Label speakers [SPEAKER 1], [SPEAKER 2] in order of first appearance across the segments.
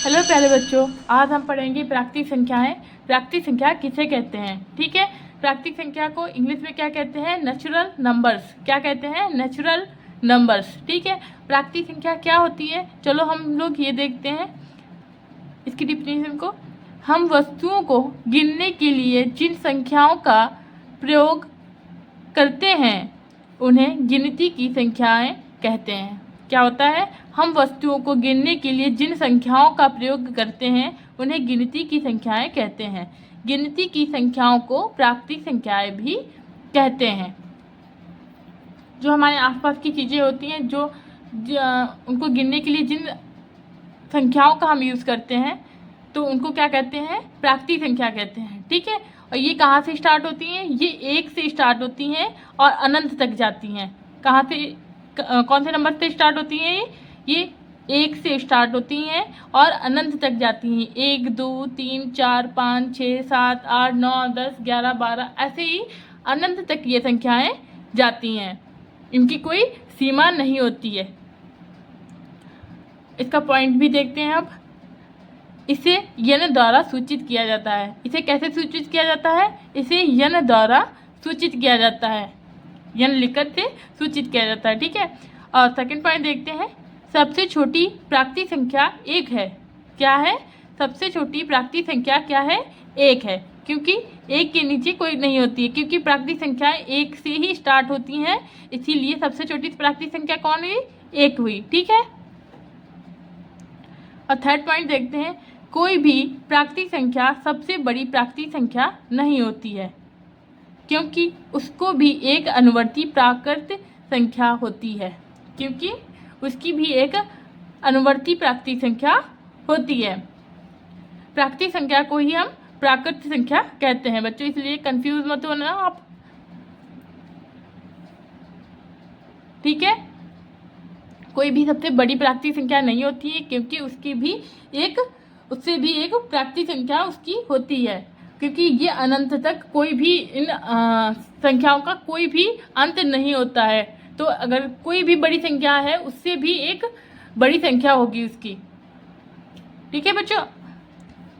[SPEAKER 1] Hello प्यारे बच्चों, आज हम पढ़ेंगे प्राकृतिक संख्याएं। प्राकृतिक संख्या किसे कहते हैं? ठीक है, प्राकृतिक संख्या को इंग्लिश में क्या कहते हैं? Natural numbers. क्या कहते हैं? Natural numbers. ठीक है, प्राकृतिक संख्या क्या होती है? चलो हम लोग ये देखते हैं इसकी डिफिनेशन को। हम वस्तुओं को गिनने के लिए जिन संख्याओं का प्रयोग करते हैं उन्हें गिनती की संख्याएं कहते हैं। क्या होता है? हम वस्तुओं को गिनने के लिए जिन संख्याओं का प्रयोग करते हैं उन्हें गिनती की संख्याएं कहते हैं। गिनती की संख्याओं को प्राकृतिक संख्याएं भी कहते हैं। जो हमारे आसपास की चीज़ें होती हैं, जो उनको गिनने के लिए जिन संख्याओं का हम यूज़ करते हैं तो उनको क्या कहते हैं? प्राकृतिक संख्या कहते हैं। ठीक है, और ये कहाँ से स्टार्ट होती हैं? ये एक से स्टार्ट होती हैं और अनंत तक जाती हैं। कहाँ से, कौन से नंबर से स्टार्ट होती हैं? ये एक से स्टार्ट होती हैं और अनंत तक जाती हैं। 1 2 3 4 5 6 7 8 9 10 11 12 ऐसे ही अनंत तक ये संख्याएं जाती हैं। इनकी कोई सीमा नहीं होती है। इसका पॉइंट भी देखते हैं अब। इसे यन द्वारा सूचित किया जाता है। इसे कैसे सूचित किया जाता है? इसे यन द्वारा सूचित किया जाता है। यन लिखकर से सूचित किया जाता है। ठीक है, और सेकंड पॉइंट देखते हैं। सबसे छोटी प्राकृतिक संख्या 1 है। क्या है? सबसे छोटी प्राकृतिक संख्या क्या है? 1 है, क्योंकि 1 के नीचे कोई नहीं होती है, क्योंकि प्राकृतिक संख्याएं 1 से ही स्टार्ट होती हैं। इसीलिए सबसे छोटी प्राकृतिक संख्या कौन हुई? 1 हुई। ठीक है, और थर्ड पॉइंट देखते हैं। कोई भी प्राकृतिक संख्या सबसे बड़ी प्राकृतिक संख्या नहीं होती है, क्योंकि उसको भी एक अनुवर्ती प्राकृत संख्या होती है। क्योंकि उसकी भी एक अनुवर्ती प्राकृतिक संख्या होती है। प्राकृतिक संख्या को ही हम प्राकृत संख्या कहते हैं बच्चों, इसलिए कंफ्यूज मत होना आप। ठीक है, कोई भी सबसे बड़ी प्राकृतिक संख्या नहीं होती है, क्योंकि उससे भी एक प्राकृतिक संख्या उसकी होती है। क्योंकि ये अनंत तक कोई भी इन संख्याओं का कोई भी अंत नहीं होता है। तो अगर कोई भी बड़ी संख्या है उससे भी एक बड़ी संख्या होगी उसकी। ठीक है बच्चों,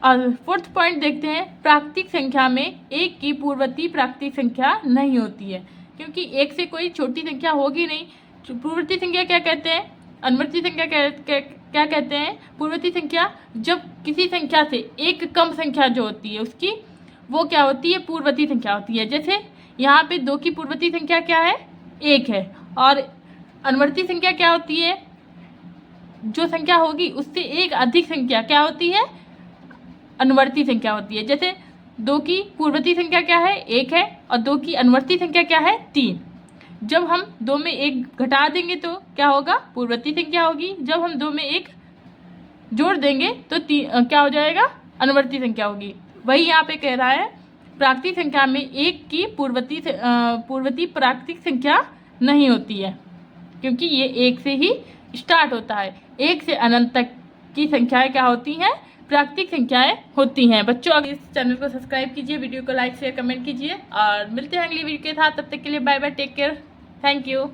[SPEAKER 1] और फोर्थ पॉइंट देखते हैं। प्राकृतिक संख्या में 1 की पूर्ववर्ती प्राकृतिक संख्या नहीं होती है, क्योंकि 1 से कोई छोटी संख्या होगी नहीं। पूर्ववर्ती संख्या क्या कहते हैं? अनुवर्ती संख्या क्या कहते हैं? पूर्ववर्ती संख्या जब किसी संख्या से एक कम संख्या जो होती है उसकी, वो क्या होती है? पूर्ववर्ती संख्या होती है। जैसे यहाँ पे 2 की पूर्ववर्ती संख्या क्या है? 1 है। और अनुवर्ती संख्या क्या होती है? जो संख्या होगी उससे एक अधिक संख्या क्या होती है? अनुवर्ती संख्या होती है। जैसे 2 की पूर्ववर्ती संख्या क्या है? 1 है, और 2 की अनुवर्ती संख्या क्या है? 3। जब हम 2 में 1 घटा देंगे तो क्या होगा? पूर्ववर्ती संख्या होगी। जब हम 2 में 1 जोड़ देंगे तो क्या हो जाएगा? अनुवर्ती संख्या होगी। वही यहाँ पे कह रहा है, प्राकृतिक संख्या में 1 की पूर्ववर्ती प्राकृतिक संख्या नहीं होती है, क्योंकि ये 1 से ही स्टार्ट होता है। 1 से अनंत तक की संख्याएं क्या होती हैं? प्राकृतिक संख्याएं होती हैं। बच्चों, अगर इस चैनल को सब्सक्राइब कीजिए, वीडियो को लाइक शेयर कमेंट कीजिए, और मिलते हैं अगली वीडियो के साथ। तब तक के लिए bye bye, take care, thank you.